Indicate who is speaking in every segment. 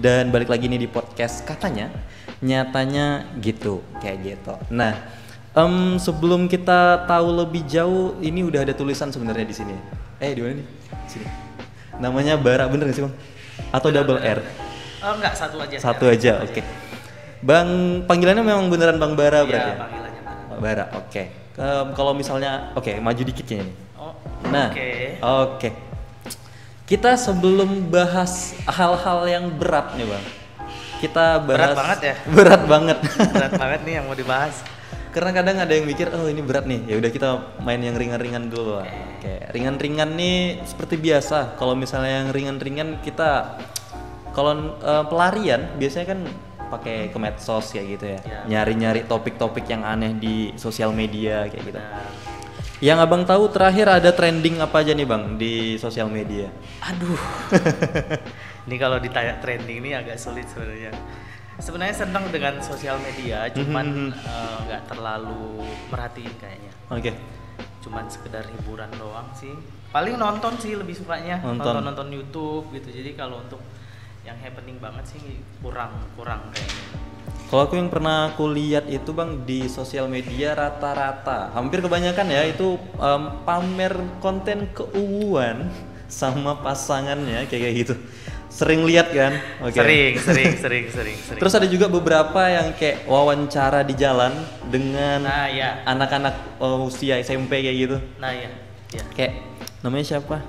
Speaker 1: Dan balik lagi nih di podcast katanya, nyatanya gitu, kayak gitu. Nah, sebelum kita tahu lebih jauh, ini udah ada tulisan sebenarnya di sini. Di mana nih? Sini. Namanya Bara, bener nggak sih bang? Atau double R?
Speaker 2: Oh enggak, satu aja.
Speaker 1: Satu aja, oke. Bang, panggilannya memang beneran Bang Bara berarti ya?
Speaker 2: Iya, panggilannya Bara.
Speaker 1: Bara, oke. Kalau misalnya, maju dikit kayaknya nih.
Speaker 2: Oh,
Speaker 1: Nah, oke. Kita sebelum bahas hal-hal yang berat nih bang, kita bahas
Speaker 2: berat banget ya?
Speaker 1: Berat banget.
Speaker 2: Berat banget nih yang mau dibahas.
Speaker 1: Karena kadang ada yang mikir, oh ini berat nih, ya udah kita main yang ringan-ringan dulu lah. Oke, ringan-ringan nih seperti biasa. Kalau misalnya yang ringan-ringan kita, kalau pelarian biasanya kan pakai ke medsos kayak gitu ya, nyari-nyari topik-topik yang aneh di sosial media kayak gitu. Yang abang tahu terakhir ada trending apa aja nih bang di sosial media?
Speaker 2: Aduh, ini kalau ditanya trending ini agak sulit sebenarnya. Sebenarnya senang dengan sosial media, cuman nggak terlalu merhatiin kayaknya.
Speaker 1: Oke.
Speaker 2: Cuman sekedar hiburan doang sih. Paling nonton sih lebih sukanya, nonton YouTube gitu. Jadi kalau untuk yang happening banget sih kurang kayaknya.
Speaker 1: Kalau aku yang pernah aku lihat itu bang di sosial media rata-rata, hampir kebanyakan ya itu pamer konten keuuan sama pasangannya kayak gitu. Sering lihat kan?
Speaker 2: Okay. Sering.
Speaker 1: Terus ada juga beberapa yang kayak wawancara di jalan dengan anak-anak usia SMP kayak gitu.
Speaker 2: Nah iya.
Speaker 1: Kayak namanya siapa?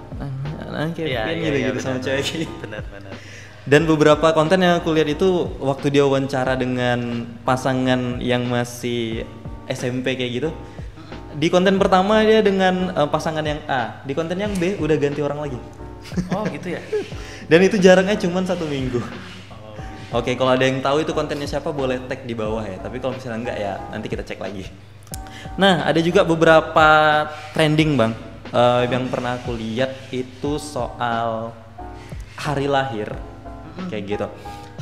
Speaker 1: Kayak gitu sama cewek gitu.
Speaker 2: Benar.
Speaker 1: Dan beberapa konten yang aku lihat itu waktu dia wawancara dengan pasangan yang masih SMP kayak gitu. Di konten pertama dia dengan pasangan yang A, di konten yang B udah ganti orang lagi.
Speaker 2: Oh gitu ya.
Speaker 1: Dan itu jaraknya cuma 1 minggu. Oke, kalau ada yang tahu itu kontennya siapa boleh tag di bawah ya. Tapi kalau misalnya enggak ya nanti kita cek lagi. Nah, ada juga beberapa trending bang yang pernah aku lihat itu soal hari lahir. Kayak gitu.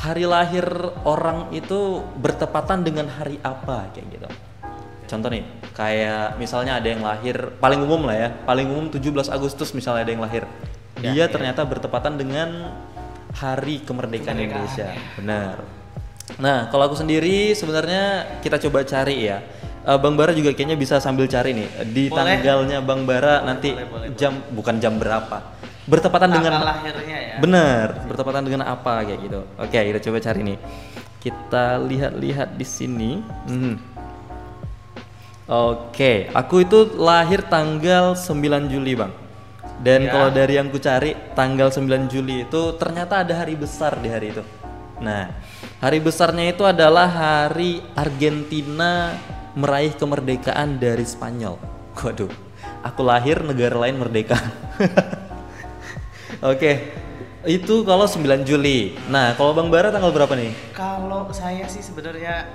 Speaker 1: Hari lahir orang itu bertepatan dengan hari apa kayak gitu. Contoh nih, kayak misalnya ada yang lahir paling umum lah ya, paling umum 17 Agustus misalnya ada yang lahir. Dia ternyata bertepatan dengan hari kemerdekaan Indonesia. Benar. Nah, kalau aku sendiri sebenarnya kita coba cari ya. Bang Bara juga kayaknya bisa sambil cari nih di tanggalnya Bang Bara nanti bukan jam berapa. Bertepatan dengan
Speaker 2: lahirnya ya.
Speaker 1: Benar, bertepatan dengan apa kayak gitu. Oke, kita coba cari nih. Kita lihat-lihat di sini. Oke, aku itu lahir tanggal 9 Juli, Bang. Dan kalau dari yang ku cari, tanggal 9 Juli itu ternyata ada hari besar di hari itu. Nah, hari besarnya itu adalah hari Argentina meraih kemerdekaan dari Spanyol. Waduh, aku lahir negara lain merdeka. Oke, itu kalau 9 Juli. Nah, kalau Bang Bara tanggal berapa nih?
Speaker 2: Kalau saya sih sebenarnya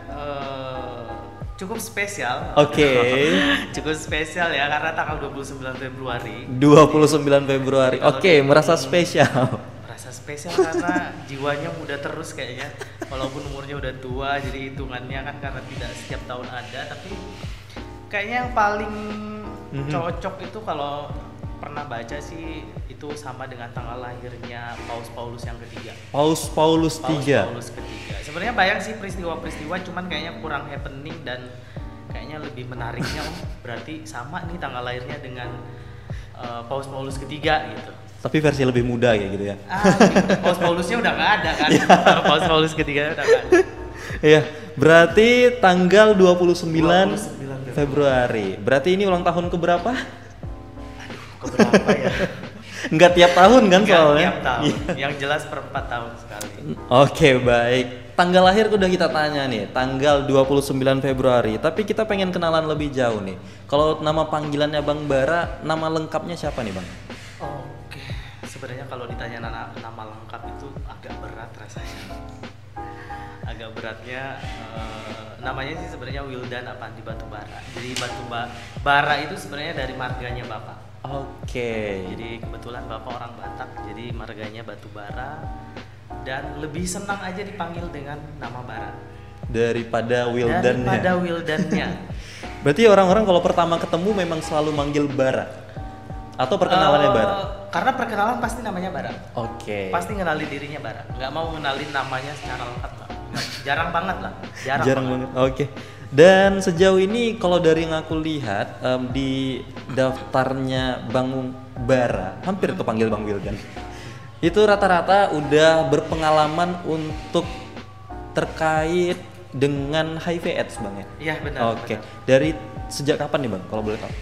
Speaker 2: cukup spesial. Cukup spesial ya karena tanggal 29 Februari.
Speaker 1: 29 Februari. Merasa spesial.
Speaker 2: Merasa spesial karena jiwanya muda terus kayaknya. Walaupun umurnya udah tua, jadi hitungannya kan karena tidak setiap tahun ada, tapi kayaknya yang paling cocok itu kalau pernah baca sih itu sama dengan tanggal lahirnya Paus Paulus yang ketiga.
Speaker 1: Paus Paulus ketiga.
Speaker 2: Sebenarnya banyak sih peristiwa-peristiwa, cuman kayaknya kurang happening dan kayaknya lebih menariknya berarti sama nih tanggal lahirnya dengan Paus Paulus ketiga gitu.
Speaker 1: Tapi versi lebih muda kayak gitu ya.
Speaker 2: Paus Paulusnya udah nggak ada kan. Paus Paulus ketiga udah nggak ada.
Speaker 1: Iya, berarti tanggal 29 Februari. Berarti ini ulang tahun keberapa?
Speaker 2: Keberapa ya?
Speaker 1: Enggak tiap tahun kan soalnya?
Speaker 2: Tiap tahun, yang jelas per 4 tahun sekali.
Speaker 1: Oke, baik. Tanggal lahir udah kita tanya nih, tanggal 29 Februari. Tapi kita pengen kenalan lebih jauh nih. Kalau nama panggilannya Bang Bara, nama lengkapnya siapa nih Bang?
Speaker 2: Oke, sebenarnya kalau ditanya nama lengkap itu agak berat rasanya. Agak beratnya namanya sih sebenarnya Wildan Avanti Batubara. Jadi Bara itu sebenarnya dari marganya Bapak.
Speaker 1: Oke.
Speaker 2: Jadi kebetulan Bapak orang Batak, jadi marganya Batubara dan lebih senang aja dipanggil dengan nama Bara
Speaker 1: daripada Wildannya.
Speaker 2: Berarti
Speaker 1: orang-orang kalau pertama ketemu memang selalu manggil Bara. Atau perkenalannya bareng?
Speaker 2: Karena perkenalan pasti namanya bareng.
Speaker 1: Oke.
Speaker 2: Pasti ngenalin dirinya bareng. Nggak mau ngenalin namanya secara lengkap nggak. Jarang banget lah.
Speaker 1: Jarang banget. Oke. Dan sejauh ini kalau dari yang aku lihat di daftarnya Bang Bara, hampir kepanggil Bang Wildan. Itu rata-rata udah berpengalaman untuk terkait dengan HIV/AIDS Bang ya?
Speaker 2: Iya benar.
Speaker 1: Oke.
Speaker 2: Benar.
Speaker 1: Dari sejak kapan nih Bang kalau boleh tahu?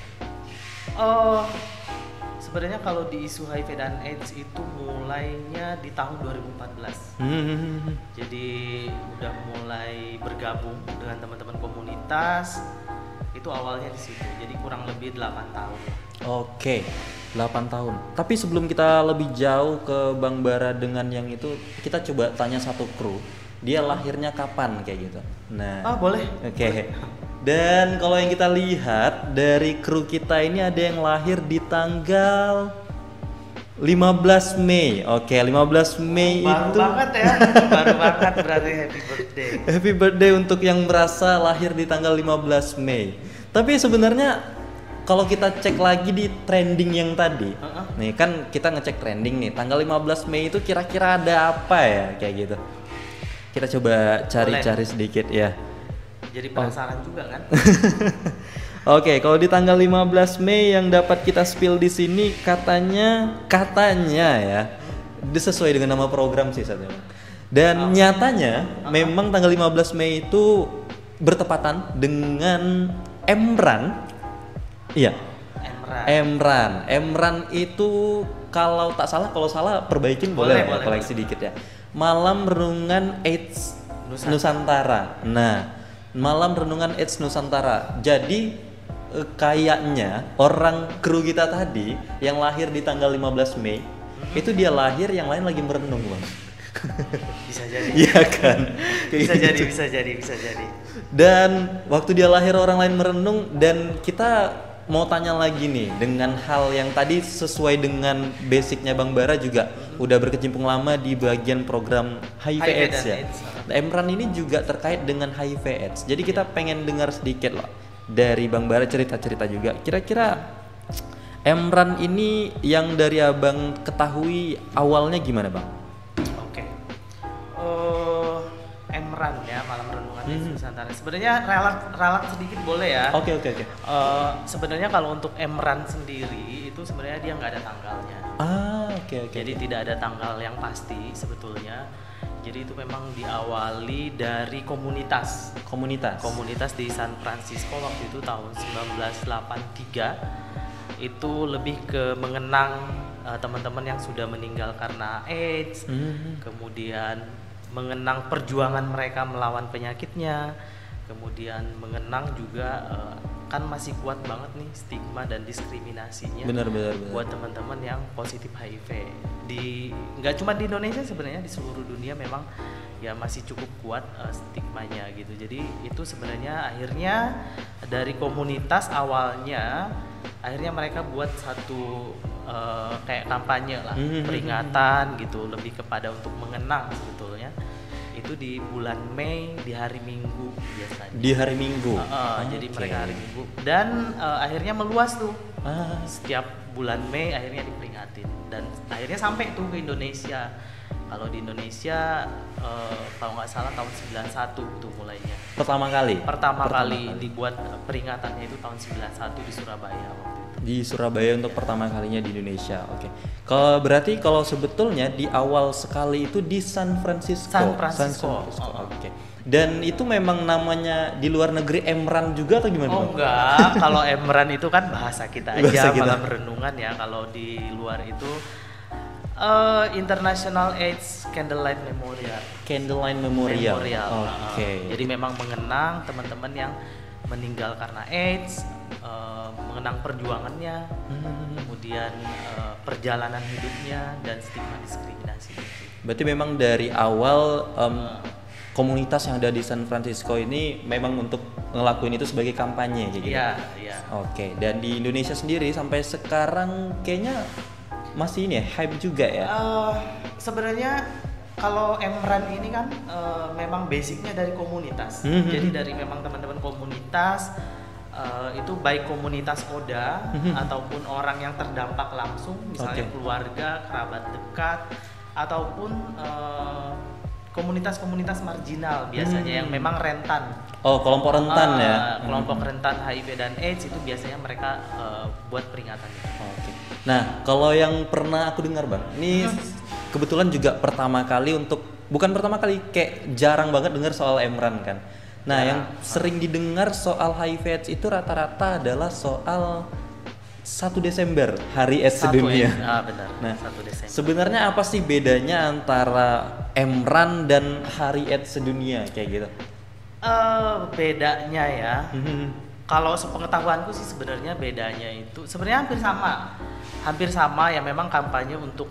Speaker 2: Sebenarnya kalau di isu HIV dan AIDS itu mulainya di tahun 2014. Jadi udah mulai bergabung dengan teman-teman komunitas. Itu awalnya di situ. Jadi kurang lebih 8 tahun.
Speaker 1: Oke, 8 tahun. Tapi sebelum kita lebih jauh ke Bang Bara dengan yang itu, kita coba tanya satu kru. Dia lahirnya kapan kayak gitu. Nah.
Speaker 2: Boleh.
Speaker 1: Oke. Dan kalau yang kita lihat dari kru kita ini ada yang lahir di tanggal 15 Mei. Oke, 15 Mei
Speaker 2: baru
Speaker 1: itu
Speaker 2: banget ya. Baru banget berarti happy birthday.
Speaker 1: Happy birthday untuk yang merasa lahir di tanggal 15 Mei. Tapi sebenarnya kalau kita cek lagi di trending yang tadi, nih kan kita ngecek trending nih, tanggal 15 Mei itu kira-kira ada apa ya kayak gitu. Kita coba cari-cari sedikit ya.
Speaker 2: Jadi penasaran juga kan?
Speaker 1: Oke, kalau di tanggal 15 Mei yang dapat kita spill di sini katanya ya, sesuai dengan nama program sih saatnya. Dan nyatanya memang tanggal 15 Mei itu bertepatan dengan Emran. Iya. Emran itu kalau salah perbaikin boleh koleksi dikit ya. Malam Renungan AIDS Nusantara. Nah, Malam Renungan AIDS Nusantara. Jadi kayaknya orang kru kita tadi yang lahir di tanggal 15 Mei itu dia lahir, yang lain lagi merenung Bang.
Speaker 2: Bisa jadi.
Speaker 1: Iya kan?
Speaker 2: Bisa jadi.
Speaker 1: Dan waktu dia lahir orang lain merenung, dan kita mau tanya lagi nih dengan hal yang tadi sesuai dengan basicnya Bang Bara juga udah berkecimpung lama di bagian program HIV/AIDS ya. Emran ini juga terkait dengan HIV/AIDS. Jadi kita pengen dengar sedikit lah dari Bang Bara cerita-cerita juga. Kira-kira Emran ini yang dari Abang ketahui awalnya gimana Bang?
Speaker 2: Oke. Emran ya, Malam Renungan Nusantara. Sebenarnya ralat sedikit boleh ya.
Speaker 1: Oke.
Speaker 2: Sebenarnya kalau untuk Emran sendiri itu sebenarnya dia nggak ada tanggalnya.
Speaker 1: Oke.
Speaker 2: Jadi tidak ada tanggal yang pasti sebetulnya. Jadi itu memang diawali dari komunitas di San Francisco waktu itu tahun 1983. Itu lebih ke mengenang teman-teman yang sudah meninggal karena AIDS, kemudian mengenang perjuangan mereka melawan penyakitnya, kemudian mengenang juga kan masih kuat banget nih stigma dan diskriminasinya
Speaker 1: benar.
Speaker 2: buat teman-teman yang positif HIV. Nggak cuma di Indonesia, sebenarnya di seluruh dunia memang ya masih cukup kuat stigmanya gitu. Jadi itu sebenarnya akhirnya dari komunitas awalnya akhirnya mereka buat satu kayak kampanye lah, peringatan gitu, lebih kepada untuk mengenang sebetulnya. Itu di bulan Mei, di hari Minggu biasanya.
Speaker 1: Di hari Minggu.
Speaker 2: Jadi mereka hari Minggu dan akhirnya meluas tuh. Setiap bulan Mei akhirnya diperingatin dan akhirnya sampai tuh ke Indonesia. Kalau di Indonesia kalau nggak salah tahun 91 tuh mulainya. Pertama kali dibuat peringatannya itu tahun 91 di Surabaya waktu itu.
Speaker 1: Di Surabaya untuk pertama kalinya di Indonesia. Oke. Berarti kalau sebetulnya di awal sekali itu di San Francisco. Oke. Dan itu memang namanya di luar negeri Emran juga atau gimana?
Speaker 2: Oh enggak, kalau Emran itu kan bahasa kita aja, Malam Renungan ya. Kalau di luar itu International AIDS Candlelight Memorial. Oke. Jadi memang mengenang teman-teman yang meninggal karena AIDS, mengenang perjuangannya, kemudian perjalanan hidupnya dan stigma diskriminasi.
Speaker 1: Berarti memang dari awal komunitas yang ada di San Francisco ini memang untuk ngelakuin itu sebagai kampanye gitu.
Speaker 2: Iya.
Speaker 1: Oke. Dan di Indonesia sendiri sampai sekarang kayaknya masih ini ya, hype juga ya.
Speaker 2: Sebenarnya kalau Emran ini kan memang basicnya dari komunitas. Jadi dari memang teman-teman komunitas itu baik komunitas Oda ataupun orang yang terdampak langsung, misalnya keluarga, kerabat dekat, ataupun komunitas-komunitas marginal biasanya yang memang rentan.
Speaker 1: Oh, kelompok rentan ya.
Speaker 2: Kelompok rentan HIV dan AIDS itu biasanya mereka buat peringatan.
Speaker 1: Oke. Nah, kalau yang pernah aku dengar Bang, ini kebetulan juga pertama kali bukan pertama kali, kayak jarang banget dengar soal Emran kan. Nah, yang sering didengar soal HIV AIDS itu rata-rata adalah soal 1 Desember, Hari AIDS Sedunia.
Speaker 2: Benar. Nah, 1 Desember.
Speaker 1: Sebenarnya apa sih bedanya antara Emran dan Hari AIDS Sedunia kayak gitu?
Speaker 2: Bedanya ya. Kalau sepengetahuanku sih sebenarnya bedanya itu sebenarnya hampir sama ya, memang kampanye untuk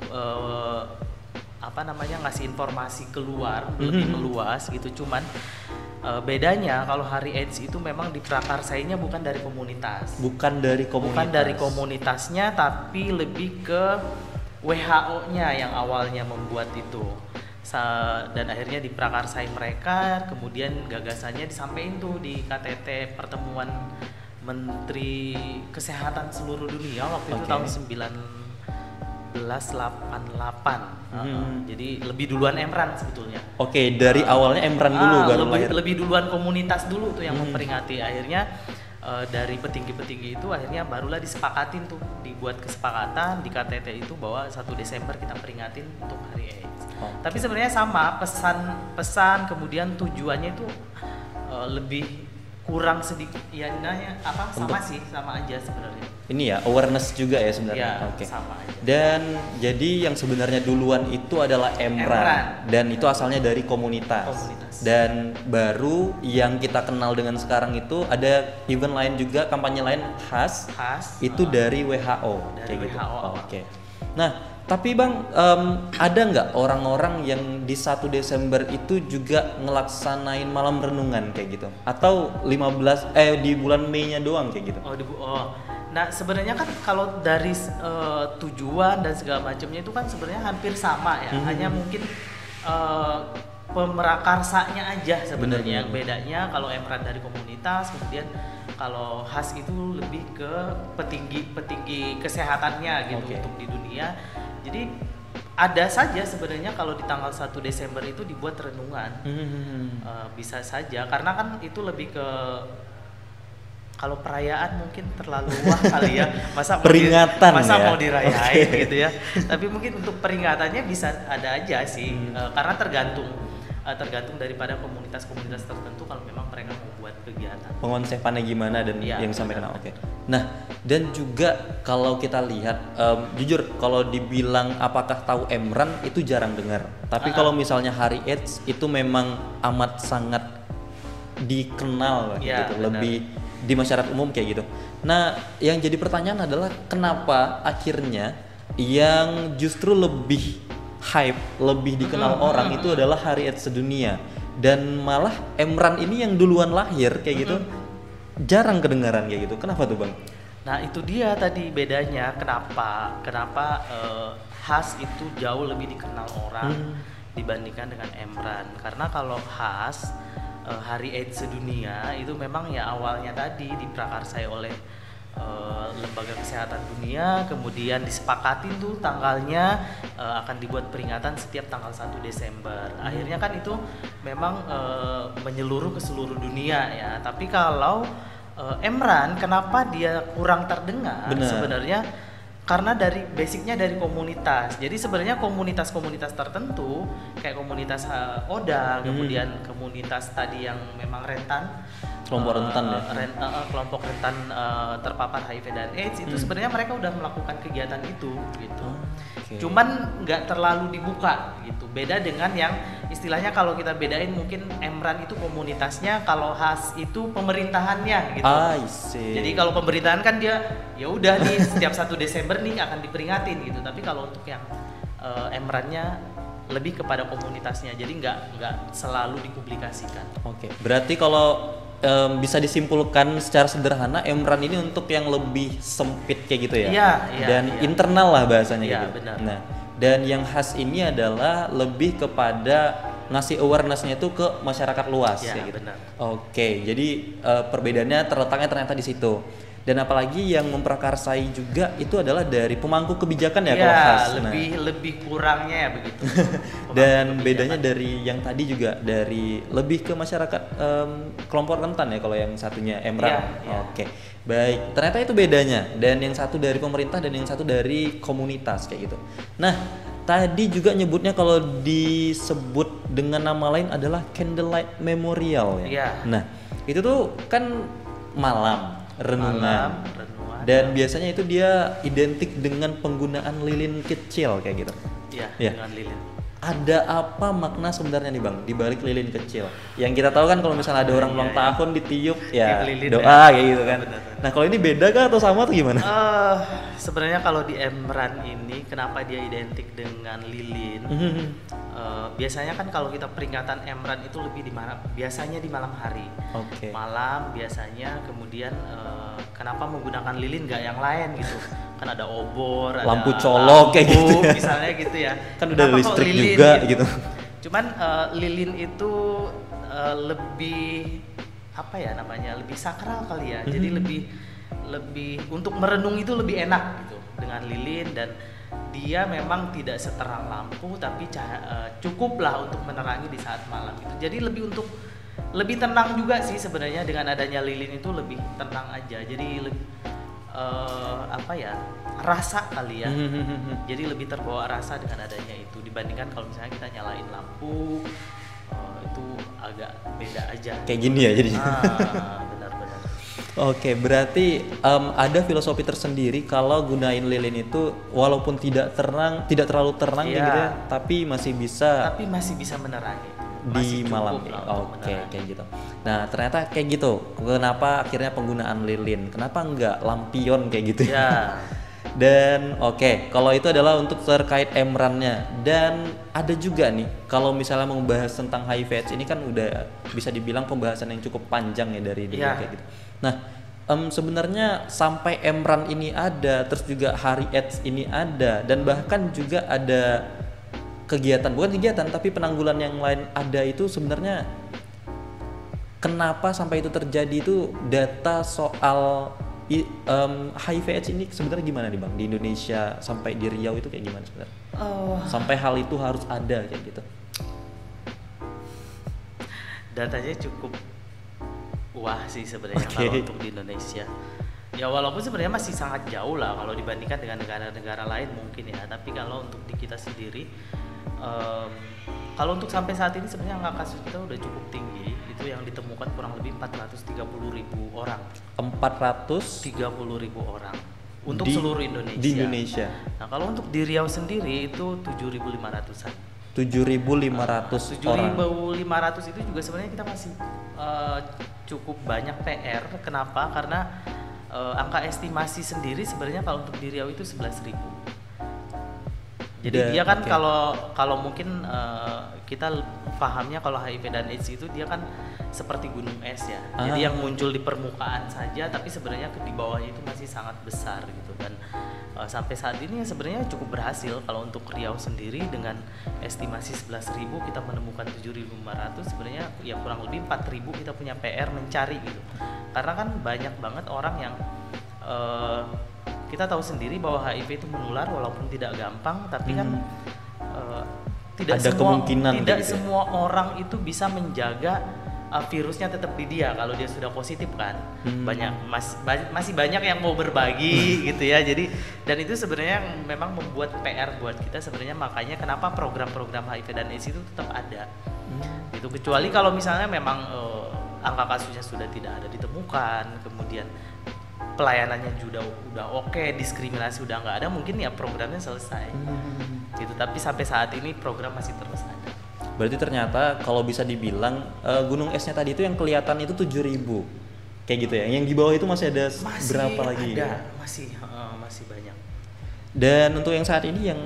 Speaker 2: ngasih informasi keluar lebih meluas gitu. Cuman bedanya kalau Hari AIDS itu memang diprakarsainya bukan dari komunitas.
Speaker 1: Bukan dari
Speaker 2: komunitasnya, tapi lebih ke WHO-nya yang awalnya membuat itu. Dan akhirnya diprakarsai mereka, kemudian gagasannya disampaikan tuh di KTT pertemuan Menteri Kesehatan seluruh dunia waktu itu tahun 1988. Jadi lebih duluan Emran sebetulnya.
Speaker 1: Dari awalnya Emran dulu baru lahir.
Speaker 2: Lebih duluan komunitas dulu tuh yang memperingati. Akhirnya dari petinggi-petinggi itu akhirnya barulah disepakatin tuh, dibuat kesepakatan di KTT itu bahwa 1 Desember kita peringatin untuk Hari AIDS. Tapi sebenarnya sama pesan kemudian tujuannya itu lebih kurang sedikit sama aja sebenarnya.
Speaker 1: Ini ya awareness juga ya sebenarnya.
Speaker 2: Sama aja.
Speaker 1: Dan jadi yang sebenarnya duluan itu adalah Emran. Dan itu asalnya dari komunitas. Dan baru yang kita kenal dengan sekarang itu ada event lain juga, kampanye lain khas itu dari WHO.
Speaker 2: Dari WHO.
Speaker 1: Nah, tapi Bang, ada nggak orang-orang yang di 1 Desember itu juga ngelaksanain malam renungan kayak gitu? Atau di bulan Mei-nya doang kayak gitu?
Speaker 2: Nah, sebenarnya kan kalau dari tujuan dan segala macamnya itu kan sebenarnya hampir sama ya. Hanya mungkin pemerakarsanya aja sebenarnya yang bedanya. Kalau Emran dari komunitas, kemudian kalau HAS itu lebih ke petinggi kesehatannya gitu untuk di dunia. Jadi ada saja sebenarnya kalau di tanggal 1 Desember itu dibuat renungan. Bisa saja karena kan itu lebih ke, kalau perayaan mungkin terlalu kali ya, masa mau dirayain gitu ya. Tapi mungkin untuk peringatannya bisa ada aja sih, karena tergantung daripada komunitas-komunitas tertentu kalau memang mereka mau buat kegiatan.
Speaker 1: Pengonsepannya gimana dan yang disampaikan. Nah, dan juga kalau kita lihat, jujur kalau dibilang apakah tahu Emran itu jarang dengar. Tapi kalau misalnya Hari AIDS itu memang amat sangat dikenal gitu, lebih di masyarakat umum kayak gitu. Nah, yang jadi pertanyaan adalah kenapa akhirnya yang justru lebih hype, lebih dikenal orang itu adalah Hari AIDS Sedunia, dan malah Emran ini yang duluan lahir kayak gitu jarang kedengaran kayak gitu. Kenapa tuh Bang?
Speaker 2: Nah, itu dia tadi bedanya kenapa HAS itu jauh lebih dikenal orang dibandingkan dengan Emran. Karena kalau HAS, Hari AIDS Sedunia itu memang ya awalnya tadi diprakarsai oleh Lembaga Kesehatan Dunia, kemudian disepakatin tuh tanggalnya akan dibuat peringatan setiap tanggal 1 Desember. Akhirnya kan itu memang menyeluruh ke seluruh dunia ya. Tapi kalau Emran kenapa dia kurang terdengar? Sebenarnya karena basicnya dari komunitas. Jadi sebenarnya komunitas-komunitas tertentu kayak komunitas Oda, kemudian komunitas tadi yang memang rentan,
Speaker 1: kelompok rentan
Speaker 2: kelompok rentan terpapar HIV dan AIDS itu sebenarnya mereka udah melakukan kegiatan itu gitu. Cuman nggak terlalu dibuka gitu. Beda dengan yang istilahnya kalau kita bedain mungkin Emran itu komunitasnya, kalau HAS itu pemerintahannya gitu. Jadi kalau pemerintahan kan dia ya udah nih setiap 1 Desember nih akan diperingatin gitu. Tapi kalau untuk yang Emrannya lebih kepada komunitasnya, jadi nggak selalu dipublikasikan.
Speaker 1: Berarti kalau bisa disimpulkan secara sederhana, Emran ini untuk yang lebih sempit kayak gitu ya? Dan internal lah bahasanya gitu.
Speaker 2: Benar.
Speaker 1: Nah, dan yang khas ini adalah lebih kepada ngasih awareness-nya itu ke masyarakat luas
Speaker 2: Ya,
Speaker 1: kayak gitu.
Speaker 2: benar.
Speaker 1: Oke, jadi perbedaannya terletaknya ternyata di situ. Dan apalagi yang memprakarsai juga itu adalah dari pemangku kebijakan ya, kalau khas.
Speaker 2: lebih kurangnya ya begitu.
Speaker 1: Dan bedanya dari yang tadi juga dari lebih ke masyarakat kelompok rentan ya kalau yang satunya Emran.
Speaker 2: Iya.
Speaker 1: Oke. Baik, ternyata itu bedanya. Dan yang satu dari pemerintah dan yang satu dari komunitas kayak gitu. Nah, tadi juga nyebutnya kalau disebut dengan nama lain adalah Candlelight Memorial ya.
Speaker 2: Iya.
Speaker 1: Nah, itu tuh kan malam renungan. Dan biasanya itu dia identik dengan penggunaan lilin kecil kayak gitu.
Speaker 2: Iya,
Speaker 1: Ya.
Speaker 2: dengan lilin.
Speaker 1: Ada apa makna sebenarnya nih Bang di balik lilin kecil? Yang kita tahu kan kalau misalnya ada orang ulang tahun ditiup ya
Speaker 2: Lilin
Speaker 1: doa
Speaker 2: ya.
Speaker 1: kayak gitu kan.
Speaker 2: Benar.
Speaker 1: Nah, kalau ini beda kah atau sama atau gimana?
Speaker 2: Sebenarnya kalau di Emran ini kenapa dia identik dengan lilin? Biasanya kan kalau kita peringatan Emran itu lebih biasanya di malam hari.
Speaker 1: Oke.
Speaker 2: Malam biasanya, kemudian kenapa menggunakan lilin nggak yang lain gitu? Kan ada obor, ada
Speaker 1: Lampu colok kayak gitu ya.
Speaker 2: misalnya gitu ya.
Speaker 1: Kan udah
Speaker 2: Kenapa kok
Speaker 1: listrik
Speaker 2: lilin
Speaker 1: juga gitu.
Speaker 2: Cuman lilin itu lebih apa ya namanya, lebih sakral kali ya. Jadi lebih untuk merenung itu lebih enak gitu dengan lilin, dan dia memang tidak seterang lampu tapi cukuplah untuk menerangi di saat malam itu. Jadi lebih tenang juga sih sebenarnya dengan adanya lilin itu, lebih tenang aja. Jadi lebih apa ya, rasa kali ya. Jadi lebih terbawa rasa dengan adanya itu dibandingkan kalau misalnya kita nyalain lampu, itu agak beda aja.
Speaker 1: Kayak gini ya jadinya.
Speaker 2: Benar-benar.
Speaker 1: Oke, berarti ada filosofi tersendiri kalau gunain lilin itu walaupun tidak terlalu terang
Speaker 2: Iya.
Speaker 1: gitu ya, tapi masih bisa
Speaker 2: Tapi masih bisa menerangi
Speaker 1: di
Speaker 2: masih
Speaker 1: malam.
Speaker 2: cukup lah untuk
Speaker 1: Oke,
Speaker 2: menerangi.
Speaker 1: kayak gitu. Nah, ternyata kayak gitu. Kenapa akhirnya penggunaan lilin? Kenapa enggak lampion kayak gitu
Speaker 2: Ya.
Speaker 1: Dan oke, kalau itu adalah untuk terkait Emrannya. Dan ada juga nih, kalau misalnya membahas tentang HIV/AIDS ini kan udah bisa dibilang pembahasan yang cukup panjang ya dari dulu
Speaker 2: Iya.
Speaker 1: kayak gitu. Nah, sebenarnya sampai Emran ini ada, terus juga Hari AIDS ini ada, dan bahkan juga ada bukan kegiatan tapi penanggulan yang lain ada, itu sebenarnya kenapa sampai itu terjadi, itu data soal HIV/AIDS ini sebenarnya gimana nih Bang di Indonesia sampai di Riau itu kayak gimana sebenarnya? Sampai hal itu harus ada kayak gitu.
Speaker 2: Datanya cukup wah sih sebenarnya
Speaker 1: Oke.
Speaker 2: kalau untuk di Indonesia. Ya walaupun sebenarnya masih sangat jauh lah kalau dibandingkan dengan negara-negara lain mungkin ya. Tapi kalau untuk di kita sendiri, kalau untuk sampai saat ini sebenarnya angka kasus kita udah cukup tinggi. Itu yang ditemukan kurang lebih 430.000 orang.
Speaker 1: 430.000
Speaker 2: orang untuk seluruh Indonesia.
Speaker 1: Di Indonesia.
Speaker 2: Nah kalau untuk di Riau sendiri itu 7.500-an.
Speaker 1: 7.500 orang.
Speaker 2: 7.500 itu juga sebenarnya kita masih cukup banyak PR. Kenapa? Karena angka estimasi sendiri sebenarnya kalau untuk di Riau itu 11.000. Jadi dia kan
Speaker 1: oke.
Speaker 2: kalau mungkin kita pahamnya kalau HIV dan AIDS itu dia kan seperti gunung es ya. Jadi yang muncul di permukaan saja, tapi sebenarnya di bawahnya itu masih sangat besar gitu. Dan sampai saat ini ya sebenarnya cukup berhasil kalau untuk Riau sendiri dengan estimasi 11.000 kita menemukan 7.500, sebenarnya ya kurang lebih 4.000 kita punya PR mencari gitu. Karena kan banyak banget orang yang kita tahu sendiri bahwa HIV itu menular walaupun tidak gampang, tapi kan tidak
Speaker 1: Ada kemungkinan
Speaker 2: tidak
Speaker 1: gitu ya?
Speaker 2: semua orang itu bisa menjaga virusnya tetap di dia kalau dia sudah positif kan. Masih banyak yang mau berbagi gitu ya. Jadi dan itu sebenarnya yang memang membuat PR buat kita sebenarnya, makanya kenapa program-program HIV dan AIDS itu tetap ada. Gitu, kecuali kalau misalnya memang angka kasusnya sudah tidak ada ditemukan, kemudian pelayanannya juga udah oke, diskriminasi udah nggak ada, mungkin ya programnya selesai. Gitu, tapi sampai saat ini program masih terus ada.
Speaker 1: Berarti ternyata kalau bisa dibilang gunung esnya tadi itu yang kelihatan itu 7.000 kayak gitu ya. Yang di bawah itu masih ada berapa lagi?
Speaker 2: Ada, masih banyak.
Speaker 1: Dan untuk yang saat ini yang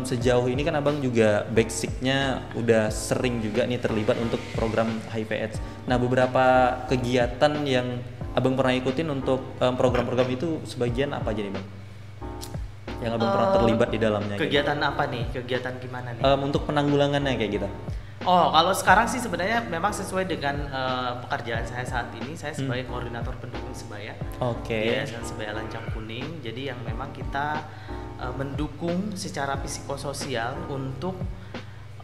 Speaker 1: sejauh ini kan Abang juga basicnya udah sering juga nih terlibat untuk program HIV/AIDS. Nah, beberapa kegiatan yang Abang pernah ikutin untuk program-program itu sebagian apa aja nih Bang? Yang Abang pernah terlibat di dalamnya?
Speaker 2: Kegiatan apa nih? Kegiatan gimana nih?
Speaker 1: Untuk penanggulangannya kayak gitu.
Speaker 2: Oh, kalau sekarang sih sebenarnya memang sesuai dengan pekerjaan saya saat ini. Saya sebagai koordinator pendukung sebaya di Yayasan Sebaya Lancang Kuning. Jadi yang memang kita mendukung secara psikososial untuk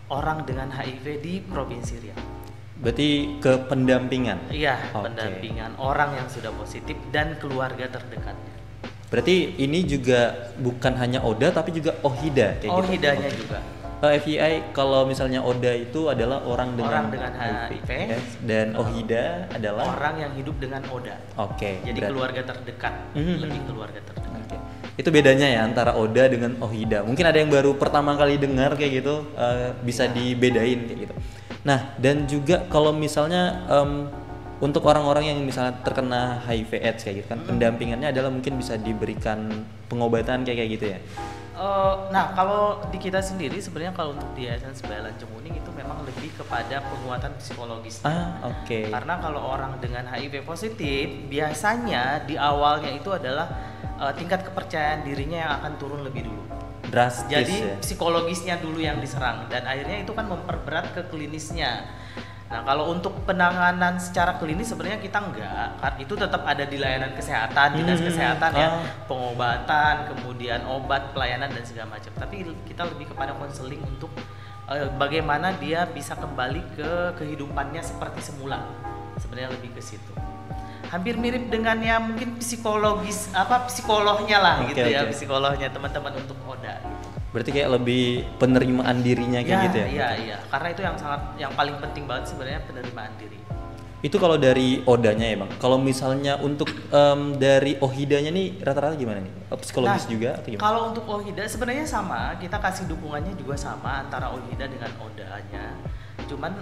Speaker 2: orang dengan HIV di Provinsi Riau.
Speaker 1: Berarti ke pendampingan?
Speaker 2: Iya, pendampingan orang yang sudah positif dan keluarga terdekatnya.
Speaker 1: Berarti ini juga bukan hanya ODA tapi juga OHIDA kayak gitu?
Speaker 2: OHIDA-nya juga.
Speaker 1: FYI, kalau misalnya ODA itu adalah orang dengan
Speaker 2: HIV
Speaker 1: dan OHIDA adalah
Speaker 2: orang yang hidup dengan ODA. Jadi keluarga terdekat, lebih keluarga terdekat.
Speaker 1: Itu bedanya ya antara ODA dengan OHIDA. Mungkin ada yang baru pertama kali dengar kayak gitu, bisa dibedain kayak gitu. Nah, dan juga kalau misalnya untuk orang-orang yang misalnya terkena HIV/AIDS kayak gitu kan, pendampingannya adalah mungkin bisa diberikan pengobatan kayak gitu ya.
Speaker 2: Nah, kalau di kita sendiri sebenarnya kalau untuk di Yayasan Sebaya Lancang Kuning itu memang lebih kepada penguatan psikologisnya. Karena kalau orang dengan HIV positif biasanya di awalnya itu adalah tingkat kepercayaan dirinya yang akan turun lebih dulu.
Speaker 1: Drastis.
Speaker 2: Jadi psikologisnya dulu yang diserang dan akhirnya itu kan memperberat ke klinisnya. Nah, kalau untuk penanganan secara klinis sebenarnya kita enggak, itu tetap ada di layanan kesehatan, dinas kesehatan ya, pengobatan, kemudian obat, pelayanan dan segala macam. Tapi kita lebih kepada konseling untuk bagaimana dia bisa kembali ke kehidupannya seperti semula. Sebenarnya lebih ke situ. Hampir mirip dengan ya mungkin psikolognya lah gitu ya, psikolognya teman-teman untuk ODA gitu.
Speaker 1: Berarti kayak lebih penerimaan dirinya kayak gitu ya?
Speaker 2: Iya. Karena itu yang paling penting banget sebenarnya penerimaan diri.
Speaker 1: Itu kalau dari ODA-nya ya Bang. Kalau misalnya untuk dari OHIDA-nya nih rata-rata gimana nih? Psikologis juga atau gimana?
Speaker 2: Kalau untuk OHIDA sebenarnya sama, kita kasih dukungannya juga sama antara OHIDA dengan ODA-nya. Cuman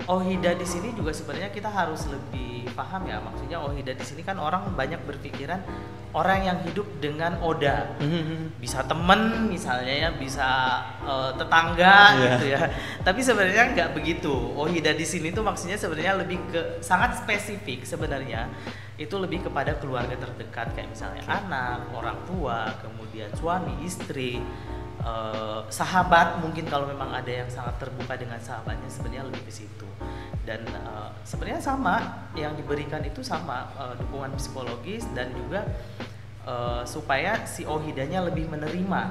Speaker 2: OHIDA di sini juga sebenarnya kita harus lebih paham ya. Maksudnya OHIDA di sini kan orang banyak berpikiran orang yang hidup dengan ODA, bisa temen misalnya ya, bisa tetangga gitu ya. Tapi sebenarnya nggak begitu. OHIDA di sini tuh maksudnya sebenarnya lebih ke sangat spesifik sebenarnya. Itu lebih kepada keluarga terdekat kayak misalnya anak, orang tua, kemudian suami, istri, sahabat mungkin kalau memang ada yang sangat terbuka dengan sahabatnya sebenarnya lebih ke situ. Dan sebenarnya sama yang diberikan itu sama dukungan psikologis dan juga supaya si OHIDA-nya lebih menerima.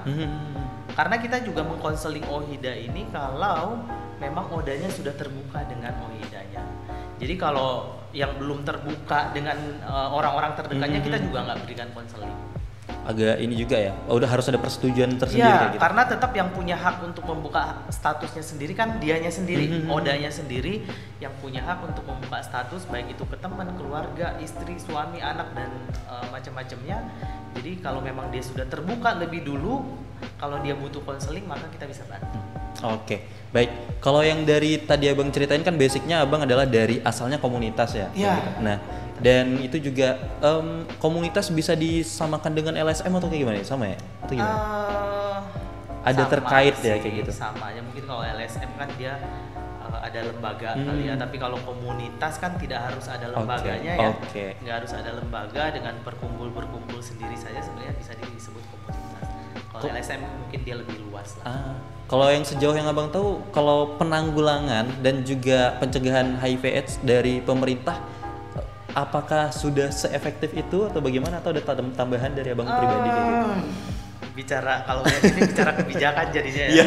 Speaker 2: Karena kita juga mengkonseling OHIDA ini kalau memang ODA-nya sudah terbuka dengan OHIDA-nya. Jadi kalau yang belum terbuka dengan orang-orang terdekatnya kita juga nggak berikan konseling.
Speaker 1: Agak ini juga ya, udah harus ada persetujuan tersendiri
Speaker 2: ya,
Speaker 1: kayak gitu.
Speaker 2: Karena tetap yang punya hak untuk membuka statusnya sendiri kan dianya sendiri, ODA-nya sendiri yang punya hak untuk membuka status baik itu ke teman, keluarga, istri, suami, anak dan macam-macamnya. Jadi kalau memang dia sudah terbuka lebih dulu, kalau dia butuh konseling maka kita bisa bantu.
Speaker 1: Oke, baik. Kalau yang dari tadi Abang ceritain kan basicnya Abang adalah dari asalnya komunitas ya.
Speaker 2: Iya.
Speaker 1: Nah, dan itu juga komunitas bisa disamakan dengan LSM atau kayak gimana ya? Sama ya? Atau gimana? Ada terkait
Speaker 2: sih,
Speaker 1: ya kayak gitu?
Speaker 2: Sama aja, mungkin kalau LSM kan dia ada lembaga kali ya, tapi kalau komunitas kan tidak harus ada lembaganya ya. Nggak harus ada lembaga, dengan berkumpul sendiri saja sebenarnya bisa disebut komunitas. Kalau LSM mungkin dia lebih luas lah.
Speaker 1: Kalau yang sejauh yang Abang tahu, kalau penanggulangan dan juga pencegahan HIV/AIDS dari pemerintah, apakah sudah seefektif itu atau bagaimana, atau ada tambahan dari Abang pribadi kayak gitu?
Speaker 2: Kalau ini bicara kebijakan jadinya ya.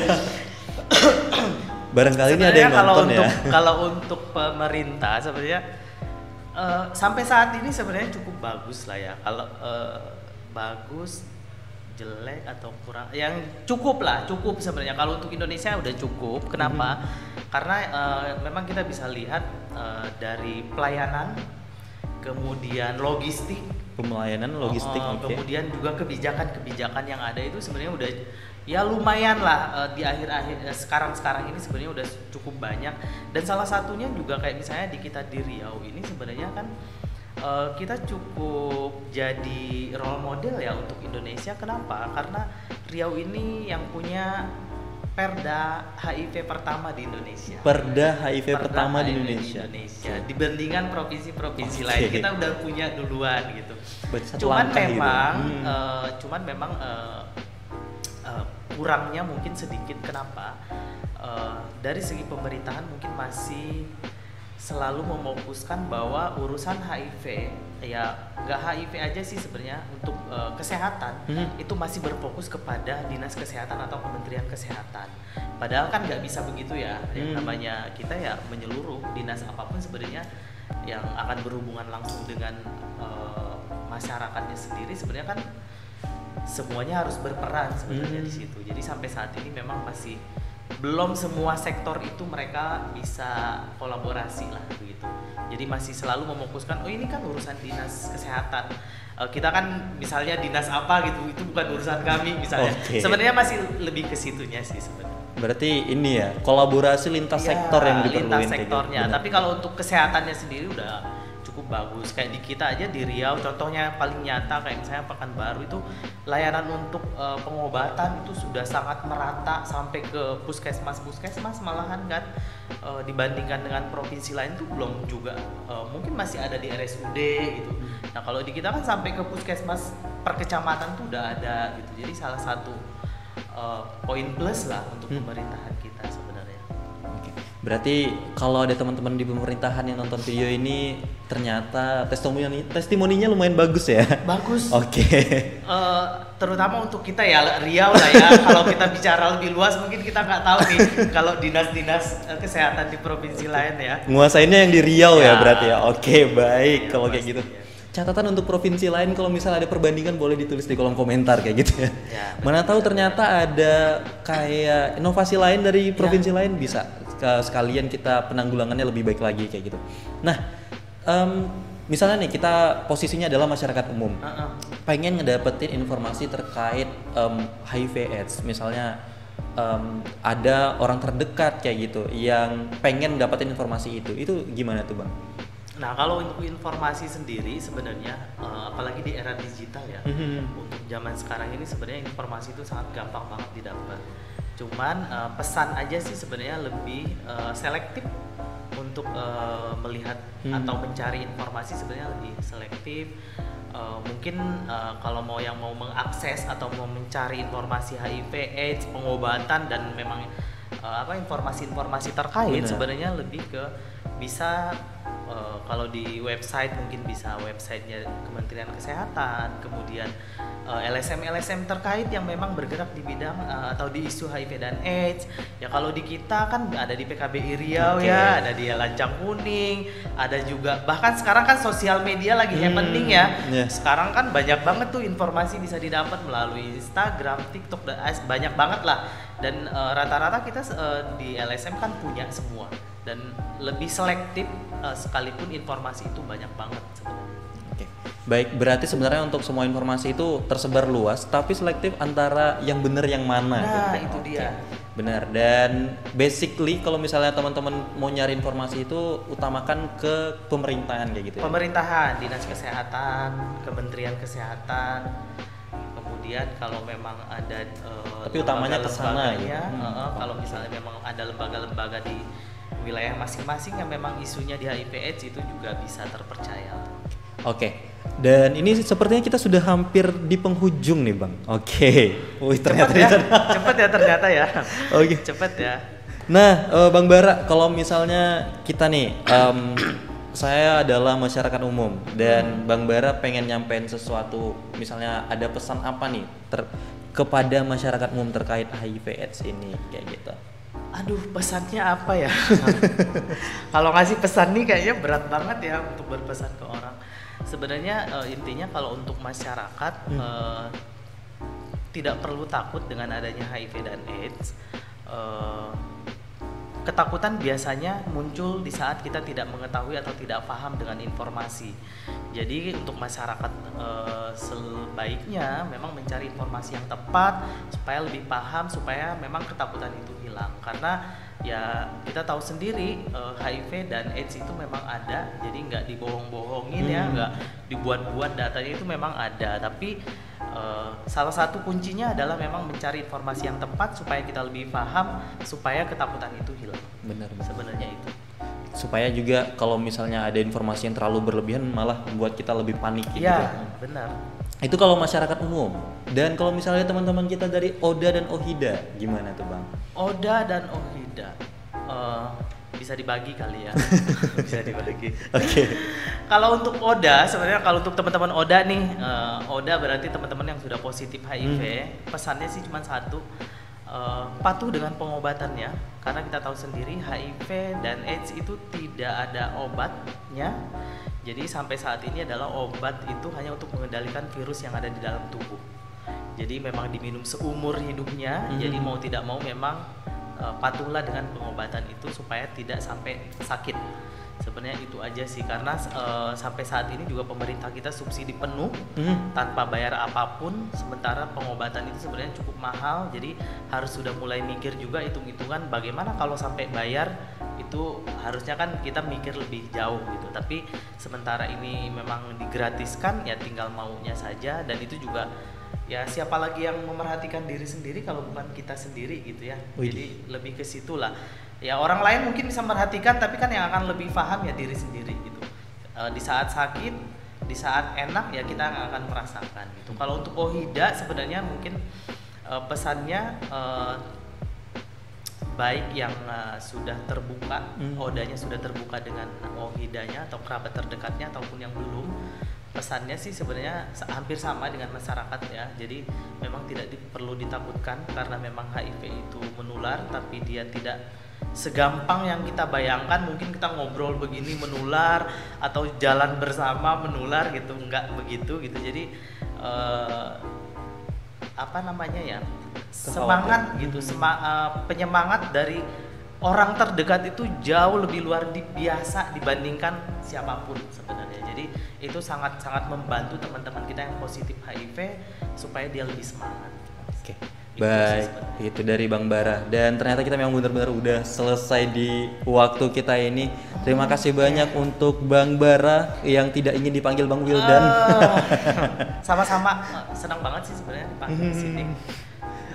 Speaker 1: Barangkali ini ada yang nonton ya.
Speaker 2: Kalau untuk pemerintah sebenarnya sampai saat ini sebenarnya cukup bagus lah ya. Kalau bagus, jelek atau kurang, yang cukup sebenarnya. Kalau untuk Indonesia udah cukup. Kenapa? Karena memang kita bisa lihat dari pelayanan, kemudian logistik, kemudian juga kebijakan yang ada itu sebenarnya udah ya lumayan lah di akhir-akhir sekarang ini sebenarnya udah cukup banyak. Dan salah satunya juga kayak misalnya di Riau ini sebenarnya kan kita cukup jadi role model ya untuk Indonesia. Kenapa? Karena Riau ini yang punya Perda HIV pertama di Indonesia.
Speaker 1: Perda HIV pertama di Indonesia.
Speaker 2: Dibandingkan provinsi-provinsi lain, kita udah punya duluan gitu.
Speaker 1: Cuman
Speaker 2: memang kurangnya mungkin sedikit. Kenapa? dari segi pemerintahan mungkin masih selalu memfokuskan bahwa urusan HIV, ya nggak HIV aja sih sebenarnya, untuk kesehatan itu masih berfokus kepada dinas kesehatan atau kementerian kesehatan. Padahal kan nggak bisa begitu ya, yang namanya kita ya menyeluruh, dinas apapun sebenarnya yang akan berhubungan langsung dengan masyarakatnya sendiri sebenarnya kan semuanya harus berperan sebenarnya di situ. Jadi sampai saat ini memang masih belum semua sektor itu mereka bisa kolaborasi lah begitu. Jadi masih selalu memfokuskan, oh ini kan urusan dinas kesehatan, kita kan misalnya dinas apa gitu, itu bukan urusan kami misalnya. Sebenarnya masih lebih ke situnya sih sebenarnya.
Speaker 1: Berarti ini ya kolaborasi lintas sektor yang diperluin.
Speaker 2: Lintas sektornya. Tapi kalau untuk kesehatannya sendiri udah cukup bagus. Kayak di kita aja di Riau, contohnya paling nyata kayak misalnya Pekanbaru itu layanan untuk pengobatan itu sudah sangat merata sampai ke puskesmas malahan kan, dibandingkan dengan provinsi lain tuh belum juga, mungkin masih ada di RSUD gitu. Nah kalau di kita kan sampai ke puskesmas per kecamatan tuh udah ada gitu. Jadi salah satu poin plus lah untuk pemerintahan kita sebenarnya.
Speaker 1: Berarti kalau ada teman-teman di pemerintahan yang nonton video ini ternyata testimoninya lumayan bagus ya?
Speaker 2: Bagus.
Speaker 1: Terutama
Speaker 2: untuk kita ya Riau lah ya. Kalau kita bicara lebih luas mungkin kita nggak tahu nih kalau dinas-dinas kesehatan di provinsi lain ya.
Speaker 1: Nguasainnya yang di Riau ya berarti ya. Baik kalau kayak gitu. Catatan untuk provinsi lain kalau misalnya ada perbandingan boleh ditulis di kolom komentar kayak gitu ya. Mana tahu ternyata ada kayak inovasi lain dari provinsi lain, bisa sekalian kita penanggulangannya lebih baik lagi kayak gitu. Nah, misalnya nih kita posisinya adalah masyarakat umum, pengen ngedapetin informasi terkait HIV/AIDS, misalnya ada orang terdekat kayak gitu yang pengen dapetin informasi itu gimana tuh Bang?
Speaker 2: Nah kalau untuk informasi sendiri sebenarnya apalagi di era digital ya, untuk zaman sekarang ini sebenarnya informasi itu sangat gampang banget didapat. Cuman pesan aja sih sebenarnya lebih selektif untuk melihat atau mencari informasi, sebenarnya lebih selektif. Mungkin kalau mau mengakses atau mau mencari informasi HIV/AIDS, pengobatan dan memang informasi-informasi terkait sebenarnya lebih ke bisa kalau di website mungkin bisa websitenya Kementerian Kesehatan, kemudian LSM terkait yang memang bergerak di bidang atau di isu HIV dan AIDS. Ya kalau di kita kan ada di PKBI Riau ya, ada di Lancang Kuning, ada juga bahkan sekarang kan sosial media lagi happening ya. Sekarang kan banyak banget tuh informasi bisa didapat melalui Instagram, TikTok, dan banyak banget lah. Dan rata-rata kita di LSM kan punya semua dan lebih selektif sekalipun informasi itu banyak banget sebenarnya.
Speaker 1: Baik, berarti sebenarnya untuk semua informasi itu tersebar luas, tapi selektif antara yang benar yang mana.
Speaker 2: Nah, itu dia.
Speaker 1: Benar. Dan basically kalau misalnya teman-teman mau nyari informasi itu utamakan ke pemerintahan kayak gitu ya.
Speaker 2: Pemerintahan, Dinas Kesehatan, Kementerian Kesehatan. Kemudian kalau memang ada
Speaker 1: tapi utamanya ke sana ya.
Speaker 2: Kalau misalnya memang ada lembaga-lembaga di wilayah masing-masing yang memang isunya di HIV/AIDS itu juga bisa terpercaya.
Speaker 1: Dan ini sepertinya kita sudah hampir di penghujung nih Bang. Wih,
Speaker 2: cepet ya. Cepet ya.
Speaker 1: Nah, Bang Bara, kalau misalnya kita nih, saya adalah masyarakat umum dan Bang Bara pengen nyampein sesuatu, misalnya ada pesan apa nih kepada masyarakat umum terkait HIV/AIDS ini kayak gitu.
Speaker 2: Aduh, pesannya apa ya? Kalau ngasih pesan nih kayaknya berat banget ya untuk berpesan ke orang. Sebenarnya intinya kalau untuk masyarakat tidak perlu takut dengan adanya HIV dan AIDS. Ketakutan biasanya muncul di saat kita tidak mengetahui atau tidak paham dengan informasi. Jadi untuk masyarakat sebaiknya memang mencari informasi yang tepat supaya lebih paham, supaya memang ketakutan itu hilang. Karena ya kita tahu sendiri HIV dan AIDS itu memang ada, jadi nggak dibohong-bohongin ya, nggak dibuat-buat, datanya itu memang ada. Tapi salah satu kuncinya adalah memang mencari informasi yang tepat supaya kita lebih paham, supaya ketakutan itu hilang.
Speaker 1: Benar.
Speaker 2: Sebenarnya itu.
Speaker 1: Supaya juga kalau misalnya ada informasi yang terlalu berlebihan malah membuat kita lebih panik gitu.
Speaker 2: Iya, benar.
Speaker 1: Itu kalau masyarakat umum. Dan kalau misalnya teman-teman kita dari ODA dan OHIDA, gimana tuh Bang?
Speaker 2: ODA dan OHIDA bisa dibagi kali ya. Bisa dibagi.
Speaker 1: Oke.
Speaker 2: Kalau untuk ODA, sebenarnya kalau untuk teman-teman ODA nih, ODA berarti teman-teman yang sudah positif HIV. Pesannya sih cuma satu, patuh dengan pengobatannya, karena kita tahu sendiri HIV dan AIDS itu tidak ada obatnya. Jadi sampai saat ini adalah obat itu hanya untuk mengendalikan virus yang ada di dalam tubuh. Jadi memang diminum seumur hidupnya. Jadi mau tidak mau memang patuhlah dengan pengobatan itu supaya tidak sampai sakit. Sebenarnya itu aja sih, karena sampai saat ini juga pemerintah kita subsidi penuh tanpa bayar apapun, sementara pengobatan itu sebenarnya cukup mahal. Jadi harus sudah mulai mikir juga hitung-hitungan bagaimana kalau sampai bayar, itu harusnya kan kita mikir lebih jauh gitu. Tapi sementara ini memang digratiskan, ya tinggal maunya saja. Dan itu juga ya siapa lagi yang memerhatikan diri sendiri kalau bukan kita sendiri gitu ya. Jadi lebih ke situ lah. Ya orang lain mungkin bisa memperhatikan, tapi kan yang akan lebih paham ya diri sendiri gitu. Di saat sakit, di saat enak ya kita akan merasakan gitu. Kalau untuk OHIDA sebenarnya mungkin pesannya baik yang sudah terbuka, ODA-nya sudah terbuka dengan OHIDA-nya atau kerabat terdekatnya ataupun yang belum, pesannya sih sebenarnya hampir sama dengan masyarakat ya. Jadi memang tidak perlu ditakutkan karena memang HIV itu menular, tapi dia tidak segampang yang kita bayangkan. Mungkin kita ngobrol begini menular atau jalan bersama menular gitu, enggak begitu gitu. Jadi apa namanya ya, semangat gitu, penyemangat dari orang terdekat itu jauh lebih luar biasa dibandingkan siapapun sebenarnya. Jadi itu sangat-sangat membantu teman-teman kita yang positif HIV supaya dia lebih semangat.
Speaker 1: Oke. Baik, itu dari Bang Bara. Dan ternyata kita memang benar-benar udah selesai di waktu kita ini. Terima kasih banyak untuk Bang Bara yang tidak ingin dipanggil Bang Wildan.
Speaker 2: Sama-sama, senang banget sih sebenarnya dipanggil di sini.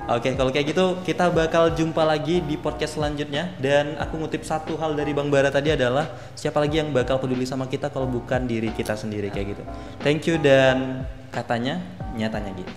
Speaker 1: Oke, kalau kayak gitu kita bakal jumpa lagi di podcast selanjutnya. Dan aku ngutip satu hal dari Bang Bara tadi adalah siapa lagi yang bakal peduli sama kita kalau bukan diri kita sendiri, kayak gitu. Thank you, dan katanya nyatanya gitu.